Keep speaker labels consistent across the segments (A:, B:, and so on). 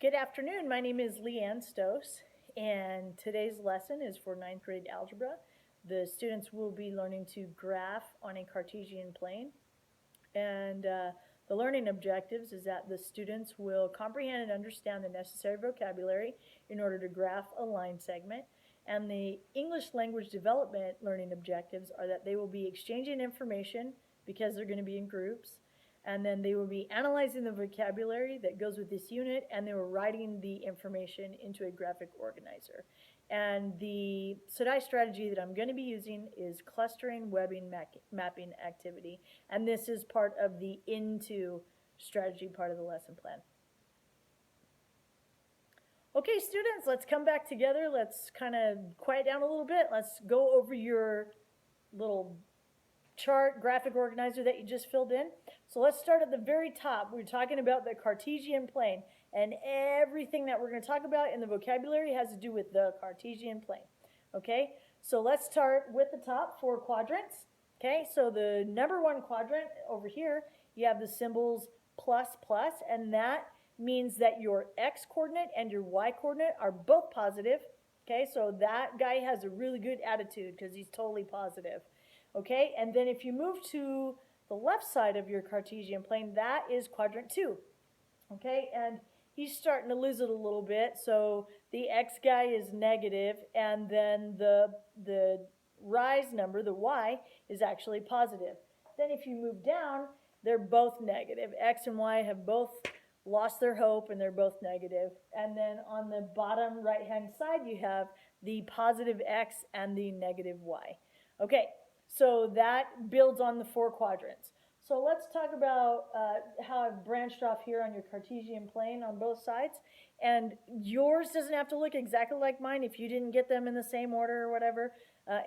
A: Good afternoon. My name is Leanne Stos, and today's lesson is for ninth grade algebra. The students will be learning to graph on a Cartesian plane, and the learning objectives is that the students will comprehend and understand the necessary vocabulary in order to graph a line segment. And the English language development learning objectives are that they will be exchanging information because they're going to be in groups. And then they will be analyzing the vocabulary that goes with this unit, and they were writing the information into a graphic organizer. And the SDAIE strategy that I'm going to be using is clustering webbing mapping activity, and this is part of the into strategy part of the lesson plan. Okay, students, let's come back together. Let's kind of quiet down a little bit. Let's go over your little chart graphic organizer that you just filled in. So let's start at the very top. We're talking about the Cartesian plane, and everything that we're going to talk about in the vocabulary has to do with the Cartesian plane. Okay, so let's start with the top 4 quadrants. Okay, so the number 1 quadrant over here, you have the symbols plus, and that means that your x coordinate and your y coordinate are both positive. Okay, so that guy has a really good attitude because he's totally positive. Okay, and then if you move to the left side of your Cartesian plane, that is quadrant 2. Okay, and he's starting to lose it a little bit, so the x guy is negative, and then the rise number, the y, is actually positive. Then if you move down, they're both negative. X and y have both lost their hope, and they're both negative. And then on the bottom right-hand side, you have the positive x and the negative y. Okay. So that builds on the 4 quadrants. So let's talk about how I've branched off here on your Cartesian plane on both sides. And yours doesn't have to look exactly like mine. If you didn't get them in the same order or whatever,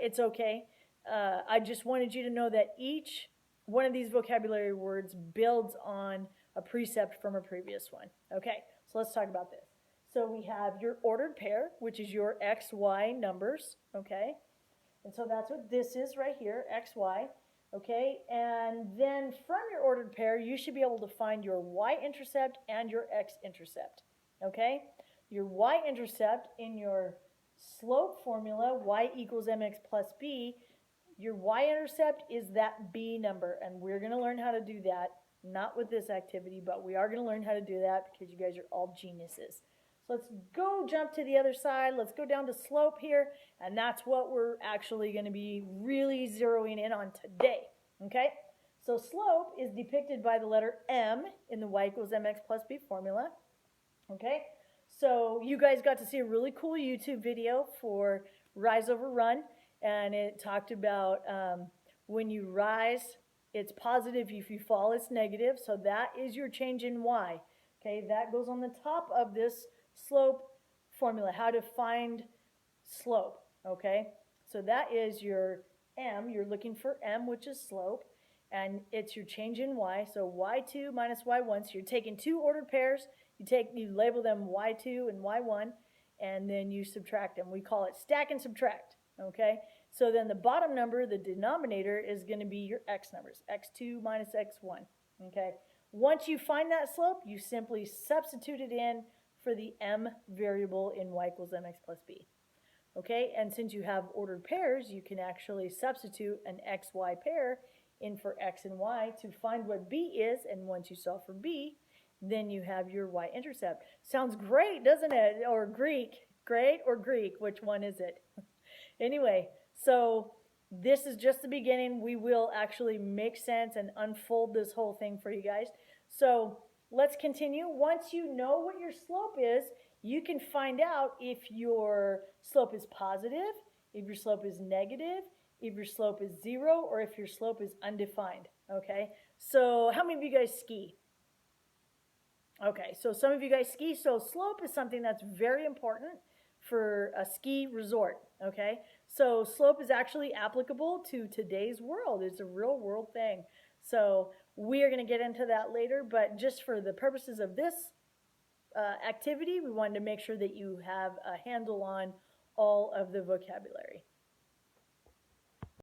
A: it's okay. I just wanted you to know that each one of these vocabulary words builds on a precept from a previous one. Okay, so let's talk about this. So we have your ordered pair, which is your x, y numbers, okay? And so that's what this is right here, x, y, okay? And then from your ordered pair, you should be able to find your y-intercept and your x-intercept, okay? Your y-intercept in your slope formula, y equals mx plus b, your y-intercept is that b number, and we're going to learn how to do that, not with this activity, but we are going to learn how to do that because you guys are all geniuses. So let's go jump to the other side. Let's go down to slope here, and that's what we're actually going to be really zeroing in on today, okay? So slope is depicted by the letter m in the y equals mx plus b formula, okay? So you guys got to see a really cool YouTube video for rise over run, and it talked about when you rise, it's positive. If you fall, it's negative. So that is your change in y, okay? That goes on the top of this slope formula, how to find slope, okay? So that is your m, you're looking for m, which is slope, and it's your change in y, so y2 minus y1, so you're taking 2 ordered pairs, you label them y2 and y1, and then you subtract them. We call it stack and subtract, okay? So then the bottom number, the denominator, is going to be your x numbers, x2 minus x1, okay? Once you find that slope, you simply substitute it in for the m variable in y equals mx plus b. Okay, and since you have ordered pairs, you can actually substitute an xy pair in for x and y to find what b is, and once you solve for b, then you have your y-intercept. Sounds great, doesn't it? Or Greek. Great or Greek? Which one is it? Anyway, so this is just the beginning. We will actually make sense and unfold this whole thing for you guys. So let's continue. Once you know what your slope is, you can find out if your slope is positive, if your slope is negative, if your slope is 0, or if your slope is undefined, okay? So how many of you guys ski? Okay, so some of you guys ski. So slope is something that's very important for a ski resort, okay? So slope is actually applicable to today's world. It's a real world thing. So we are going to get into that later, but just for the purposes of this activity, we wanted to make sure that you have a handle on all of the vocabulary.